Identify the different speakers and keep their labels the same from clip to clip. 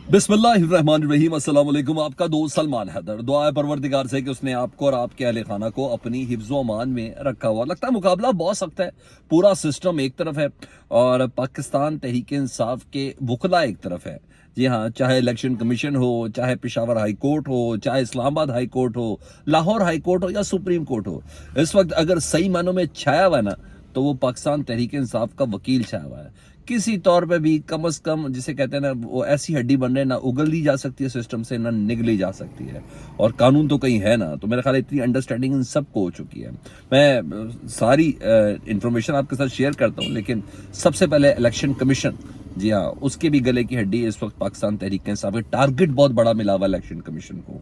Speaker 1: बिस्मिल्लाहिर्रहमानिर्रहीम। अस्सलाम वालेकुम। आपका दोस्त सलमान हैदर। दुआ है परवरदिगार से कि उसने आपको और आपके अहले खाना को अपनी हिफ्ज़ अमान में रखा हुआ। लगता है मुकाबला बहुत सख्त है, पूरा सिस्टम एक तरफ है और पाकिस्तान तहरीक इंसाफ के वकला एक तरफ है। जी हाँ, चाहे इलेक्शन कमीशन हो, चाहे पेशावर हाई कोर्ट हो, चाहे इस्लामाबाद हाई कोर्ट हो, लाहौर हाई कोर्ट हो या सुप्रीम कोर्ट हो, इस वक्त अगर सही मानों में छाया हुआ है ना, तो वो पाकिस्तान तहरीक इंसाफ का वकील छाया हुआ है। किसी तौर पे भी कम से कम, जिसे कहते हैं ना, वो ऐसी हड्डी बन रहे, ना उगल दी जा सकती है सिस्टम से, ना निगली जा सकती है। और कानून तो कहीं है ना, तो मेरे ख्याल इतनी अंडरस्टैंडिंग इन सबको हो चुकी है। मैं सारी इंफॉर्मेशन आपके साथ शेयर करता हूँ, लेकिन सबसे पहले इलेक्शन कमीशन, जी हाँ, उसके भी गले की हड्डी इस वक्त पाकिस्तान तहरीक इंसाफ है। टारगेट बहुत बड़ा मिला हुआ इलेक्शन कमीशन को,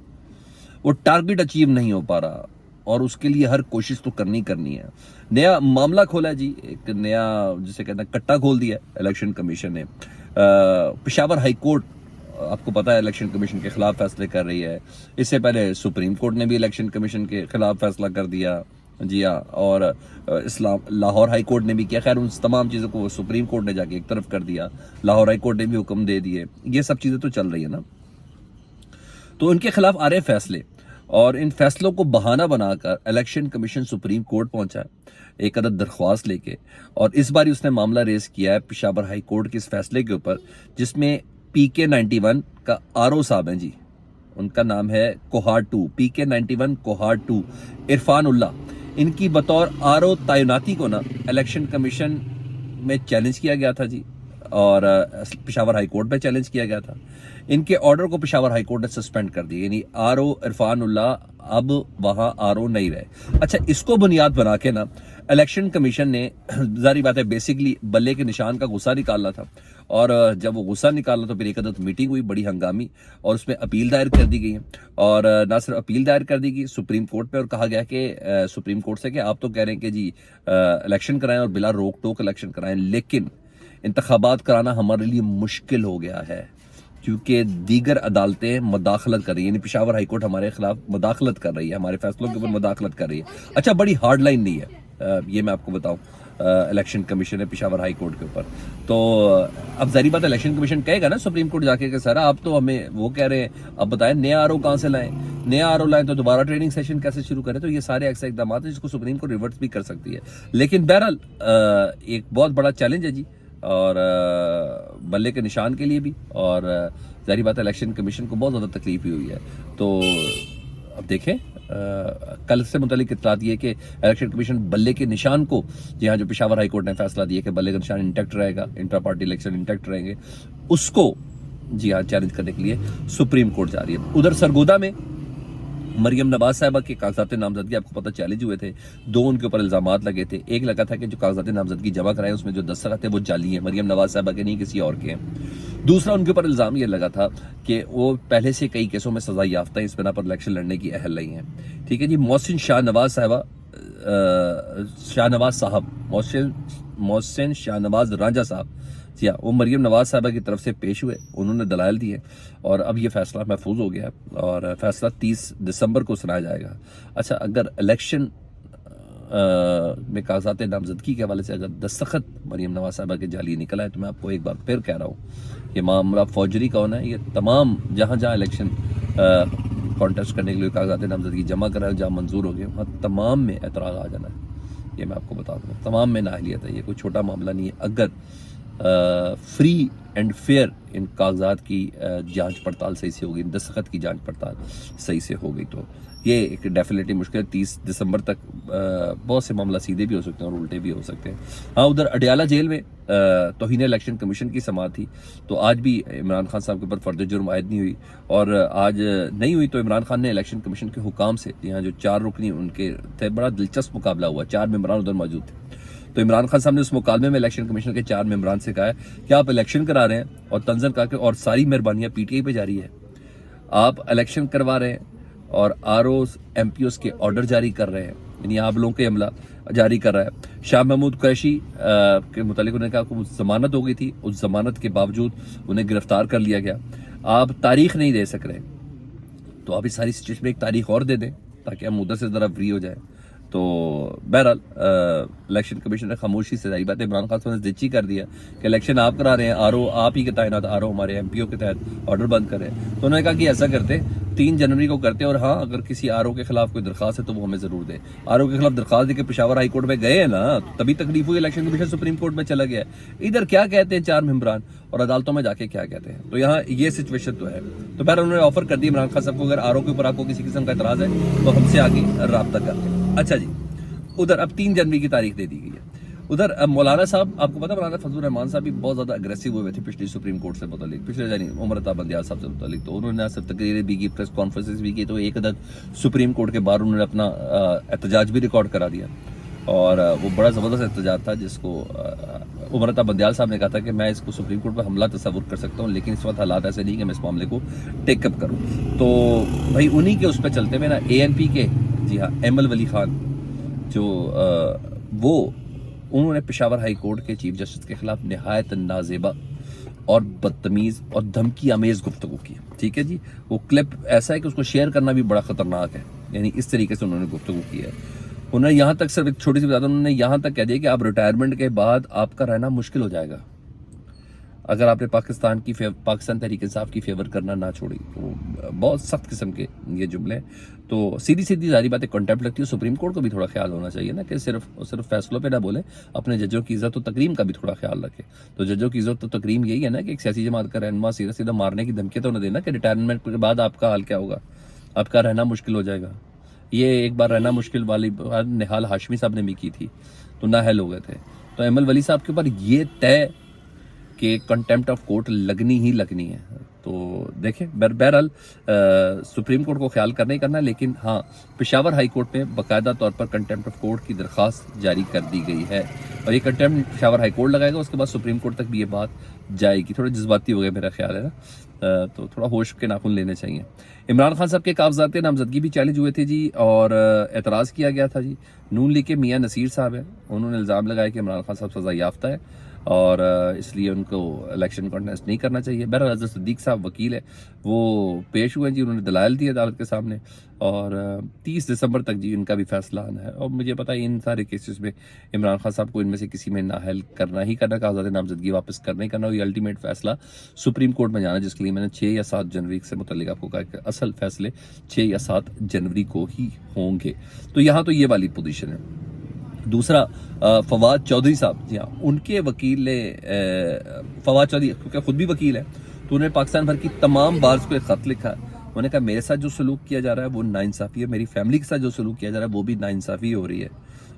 Speaker 1: वो टारगेट अचीव नहीं हो पा रहा और उसके लिए हर कोशिश तो करनी है। नया मामला खोला है जी, एक नया, जिसे कहते हैं, कट्टा खोल दिया इलेक्शन कमीशन ने। पेशावर हाई कोर्ट, आपको पता है, इलेक्शन कमीशन के खिलाफ फैसले कर रही है। इससे पहले सुप्रीम कोर्ट ने भी इलेक्शन कमीशन के खिलाफ फैसला कर दिया, जी हाँ। और लाहौर हाई कोर्ट ने भी किया। खैर, उन तमाम चीज़ों को सुप्रीम कोर्ट ने जाके एक तरफ कर दिया, लाहौर हाई कोर्ट ने भी हुक्म दे दिए। ये सब चीज़ें तो चल रही है ना, तो इनके खिलाफ आ रहे फैसले, और इन फैसलों को बहाना बनाकर इलेक्शन कमीशन सुप्रीम कोर्ट पहुंचा है एक अदद दरख्वास्त लेके। और इस बार उसने मामला रेज किया है पेशावर हाई कोर्ट के इस फैसले के ऊपर, जिसमें PK-91 का RO साहब हैं जी, उनका नाम है कोहार 2, PK-91 कोहार 2, इरफान उल्ला। इनकी बतौर RO तैनाती को ना इलेक्शन कमीशन में चैलेंज किया गया था जी, और पेशावर हाई कोर्ट में चैलेंज किया गया था। इनके ऑर्डर को पेशावर हाई कोर्ट ने सस्पेंड कर दिया, यानी RO इरफान उल्ला अब वहां RO नहीं रहे। अच्छा, इसको बुनियाद बना के ना इलेक्शन कमीशन ने, जारी बात है, बेसिकली बल्ले के निशान का गुस्सा निकालना था। और जब वो गुस्सा निकाला तो फिर एक अदद मीटिंग हुई, बड़ी हंगामी, और उसमें अपील दायर कर दी गई है। और ना सिर्फ अपील दायर कर दी गई सुप्रीम कोर्ट पे, और कहा गया कि सुप्रीम कोर्ट से कि आप तो कह रहे हैं कि जी इलेक्शन कराएं और बिला रोक टोक इलेक्शन कराएं, लेकिन इंतखाबात कराना हमारे लिए मुश्किल हो गया है, क्योंकि दीगर अदालतें मदाखलत कर रही है। यानी पेशावर हाई कोर्ट हमारे खिलाफ मदाखलत कर रही है, हमारे फैसलों के ऊपर मदाखलत कर रही है। अच्छा, बड़ी हार्ड लाइन नहीं है, ये मैं आपको बताऊं, इलेक्शन कमीशन है पेशावर हाई कोर्ट के ऊपर। तो अब जारी बात, इलेक्शन कमीशन कहेगा ना सुप्रीम कोर्ट जाके कि सर आप तो हमें वो कह रहे हैं, अब बताएं नया RO कहाँ से लाएं, नया RO लाएं तो दोबारा ट्रेनिंग सेशन कैसे शुरू करें। तो ये सारे ऐसे इकदाम है जिसको सुप्रीम कोर्ट रिवर्स भी कर सकती है। लेकिन बहरहाल एक बहुत बड़ा चैलेंज है जी, और बल्ले के निशान के लिए भी, और जारी बात है इलेक्शन कमीशन को बहुत ज़्यादा तकलीफ हुई है। तो अब देखें, कल से मुतालिक इत्तलात ये कि इलेक्शन कमीशन बल्ले के निशान को, जी हाँ, जो पेशावर हाई कोर्ट ने फैसला दिया कि बल्ले का निशान इंटैक्ट रहेगा, इंट्रा पार्टी इलेक्शन इंटैक्ट रहेंगे, उसको, जी हाँ, चैलेंज करने के लिए सुप्रीम कोर्ट जा रही है। उधर सरगोदा में मरियम नवाज साहबा के कागजात नामजदगी, आपको पता, चैलेंज हुए थे। दो उनके ऊपर इल्जामात लगे थे। एक लगा था कि जो कागजात नामजदगी जमा कराए उसमें जो दस्तखत है वो जाली है, मरियम नवाज साहबा के नहीं, किसी और के हैं। दूसरा, उनके ऊपर इल्जाम ये लगा था कि वो पहले से कई केसों में सजा याफ्ता है, इस बिना पर इलेक्शन लड़ने की अहल नहीं है। ठीक है जी। मोहसिन शाहनवाज साहब, मोहसिन शाहनवाज रांझा साहब, जी हाँ, वो मरियम नवाज साहबा की तरफ से पेश हुए, उन्होंने दलाइल दिए, और अब ये फैसला महफूज हो गया है, और फैसला 30 दिसंबर को सुनाया जाएगा। अच्छा, अगर इलेक्शन में कागजात नामजदगी के हवाले से अगर दस्तखत मरियम नवाज साहबा के जाली निकला है, तो मैं आपको एक बार फिर कह रहा हूँ, ये मामला फौजरी का होना है। ये तमाम जहाँ जहाँ इलेक्शन कॉन्टेस्ट करने के लिए कागजात नामजदगी जमा कराए, जहाँ मंजूर हो गए, वहाँ तमाम में एतराज़ आ जाना है। ये मैं आपको बता दूँ, तमाम में नाअहलियत है, ये कोई छोटा मामला नहीं है। अगर फ्री एंड फेयर इन कागजात की जांच पड़ताल सही से होगी, दस्तखत की जांच पड़ताल सही से हो गई, तो ये एक डेफिनेटली मुश्किल 30 दिसंबर तक बहुत से मामला सीधे भी हो सकते हैं और उल्टे भी हो सकते हैं। हाँ, उधर अडियाला जेल में तौहीन इलेक्शन कमीशन की समाअत थी, तो आज भी इमरान खान साहब के ऊपर फर्द जुर्म आयद नहीं हुई, और आज नहीं हुई तो इमरान खान ने इलेक्शन कमीशन के हुकाम से, यहाँ जो 4 रुकनी उनके थे, बड़ा दिलचस्प मुकाबला हुआ, 4 मेंबरान उधर मौजूद थे। तो इमरान खान साहब ने उस मुकाबले में इलेक्शन कमीशन के 4 मेंबरान से कहा है कि आप इलेक्शन करा रहे हैं, और तंजन कहा कि और सारी मेहरबानियां PTI पे जारी है, आप इलेक्शन करवा रहे हैं और ROs MPOs के ऑर्डर जारी कर रहे हैं, यानी आप लोगों के अमला जारी कर रहा है। शाह महमूद कुरैशी के मुतालिक उन्होंने कहा कि जमानत हो गई थी, उस जमानत के बावजूद उन्हें गिरफ्तार कर लिया गया। आप तारीख नहीं दे सक रहे, तो आप इस सारी सिचुएशन में एक तारीख और दे दें ताकि हम मुद्दत से ज़रा फ्री हो जाए। تو بہرحال الیکشن کمیشن نے خاموشی سے ظاہر بات ہے عمران خان صاحب نے زچی کر دیا کہ الیکشن آپ کرا رہے ہیں، آر او آپ ہی کے تعینات، آر او ہمارے ایم پی او کے تحت آرڈر بند کر رہے ہیں. تو انہوں نے کہا کہ ایسا کرتے 3 جنوری کو کرتے، اور ہاں اگر کسی آر او کے خلاف کوئی درخواست ہے تو وہ ہمیں ضرور دے. آر او کے خلاف درخواست دے کے پشاور ہائی کورٹ میں گئے ہیں نا، تو تبھی تکلیف ہوئی، الیکشن کمیشن سپریم کورٹ میں چلا گیا ہے. ادھر کیا کہتے ہیں 4 ممبران اور عدالتوں میں جا کے کیا کہتے ہیں. تو یہاں یہ سچویشن تو ہے. تو بہرحال انہوں نے آفر کر دی عمران خان صاحب کو اگر آر او کے اوپر آپ کو کسی قسم کا اعتراض ہے تو ہم سے آگے رابطہ کر لیں. اچھا جی، ادھر اب 3 جنوری کی تاریخ دے دی گئی ہے. ادھر مولانا صاحب، آپ کو پتا مولانا فضل الرحمان صاحب بھی بہت زیادہ اگریسو ہوئے تھے پچھلی سپریم کورٹ سے متعلق، پچھلے یعنی عمر عطا بندیال صاحب سے متعلق. تو انہوں نے صرف تقریریں بھی کی، پریس کانفرنسز بھی کی. تو ایک عدد سپریم کورٹ کے باہر انہوں نے اپنا احتجاج بھی ریکارڈ کرا دیا، اور وہ بڑا زبردست احتجاج تھا جس کو عمر عطا بندیال صاحب نے کہا تھا کہ میں اس کو سپریم کورٹ پر حملہ تصور کر سکتا ہوں، لیکن اس وقت حالات ایسے نہیں کہ میں اس معاملے کو ٹیک اپ کروں. تو بھائی انہی کے اس پہ چلتے ہوئے نا اے این پی کے، جی ہاں، ایمل ولی خان، جو وہ انہوں نے پشاور ہائی کورٹ کے چیف جسٹس کے خلاف نہایت نازیبا اور بدتمیز اور دھمکی آمیز گفتگو کی. ٹھیک ہے جی، وہ کلپ ایسا ہے کہ اس کو شیئر کرنا بھی بڑا خطرناک ہے. یعنی اس طریقے سے انہوں نے گفتگو کی ہے. انہوں نے یہاں تک، صرف ایک چھوٹی سی بات، انہوں نے یہاں تک کہہ دیا کہ آپ ریٹائرمنٹ کے بعد آپ کا رہنا مشکل ہو جائے گا اگر آپ نے پاکستان تحریک انصاف کی فیور کرنا نہ چھوڑی. تو بہت سخت قسم کے یہ جملے ہیں. تو سیدھی ظاہری باتیں کنٹیمپٹ لگتی ہے. سپریم کورٹ کو بھی تھوڑا خیال ہونا چاہیے نا کہ صرف فیصلوں پہ نہ بولیں، اپنے ججوں کی عزت و تکریم کا بھی تھوڑا خیال رکھیں. تو ججوں کی عزت و تکریم یہی ہے نا کہ ایک سیاسی جماعت کا رہنما سیدھا مارنے کی دھمکی تو نہ دینا کہ ریٹائرمنٹ کے بعد آپ کا حال کیا ہوگا، آپ کا رہنا مشکل ہو جائے گا. یہ ایک بار رہنا مشکل والی بات نہال ہاشمی صاحب نے بھی کی تھی تو نااہل ہو گئے تھے. تو ایمل ولی صاحب کے اوپر یہ طے کہ کنٹیمپٹ آف کورٹ لگنی ہی لگنی ہے. تو دیکھیں بہرحال سپریم کورٹ کو خیال کرنا ہی کرنا ہے، لیکن ہاں پشاور ہائی کورٹ میں باقاعدہ طور پر کنٹیمپٹ آف کورٹ کی درخواست جاری کر دی گئی ہے، اور یہ کنٹیمپٹ پشاور ہائی کورٹ لگائے گا، اس کے بعد سپریم کورٹ تک بھی یہ بات جائے گی. تھوڑا جذباتی ہو گیا میرا خیال ہے نا، تو تھوڑا ہوش کے ناخن لینے چاہیے. عمران خان صاحب کے کاغذات نامزدگی بھی چیلنج ہوئے تھے جی، اور اعتراض کیا گیا تھا جی. نون لیگ کے میاں نصیر صاحب ہیں، انہوں نے الزام لگایا کہ عمران خان صاحب سزا یافتہ ہے اور اس لیے ان کو الیکشن کنٹیسٹ نہیں کرنا چاہیے. بہرحال حضرت صدیق صاحب وکیل ہے، وہ پیش ہوئے جی، انہوں نے دلائل دیے عدالت کے سامنے، اور 30 دسمبر تک جی ان کا بھی فیصلہ آنا ہے. اور مجھے پتا ہے ان سارے کیسز میں عمران خان صاحب کو ان میں سے کسی میں نااہل کرنا ہی کرنا، کاغذات نامزدگی واپس کرنا ہی کرنا. اور یہ الٹیمیٹ فیصلہ سپریم کورٹ میں جانا، جس کے لیے میں نے 6 یا 7 جنوری سے متعلق آپ کو کہا کہ اصل فیصلے 6 یا 7 جنوری کو ہی ہوں گے. تو یہاں تو یہ والی پوزیشن ہے. دوسرا فواد چودھری صاحب، جی ہاں، ان کے وکیل نے فواد چودھری کیونکہ خود بھی وکیل ہے، تو انہوں نے پاکستان بھر کی تمام بارز کو ایک خط لکھا. انہوں نے کہا میرے ساتھ جو سلوک کیا جا رہا ہے وہ ناانصافی ہے، میری فیملی کے ساتھ جو سلوک کیا جا رہا ہے وہ بھی ناانصافی ہو رہی ہے،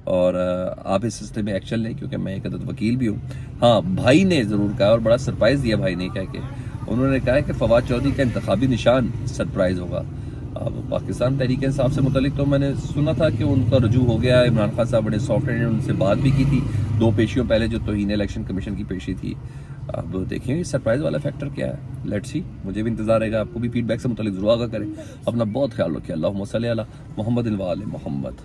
Speaker 1: اور آپ اس سلسلے میں ایکشن لیں کیونکہ میں ایک عدد وکیل بھی ہوں. ہاں بھائی نے ضرور کہا، اور بڑا سرپرائز دیا بھائی نے کہہ کے، انہوں نے کہا کہ فواد چودھری کا انتخابی نشان سرپرائز ہوگا. اب پاکستان تحریک انصاف سے متعلق تو میں نے سنا تھا کہ ان کا رجوع ہو گیا. عمران خان صاحب بڑے سافٹ ہیں، ان سے بات بھی کی تھی 2 پیشیوں پہلے جو توہین الیکشن کمیشن کی پیشی تھی. اب دیکھیں گے سرپرائز والا فیکٹر کیا ہے، لیٹس سی. مجھے بھی انتظار رہے گا، آپ کو بھی فیڈ بیک سے متعلق ضرور آگاہ کریں. اپنا بہت خیال رکھیں. اللہم صلی علی محمد و آل محمد.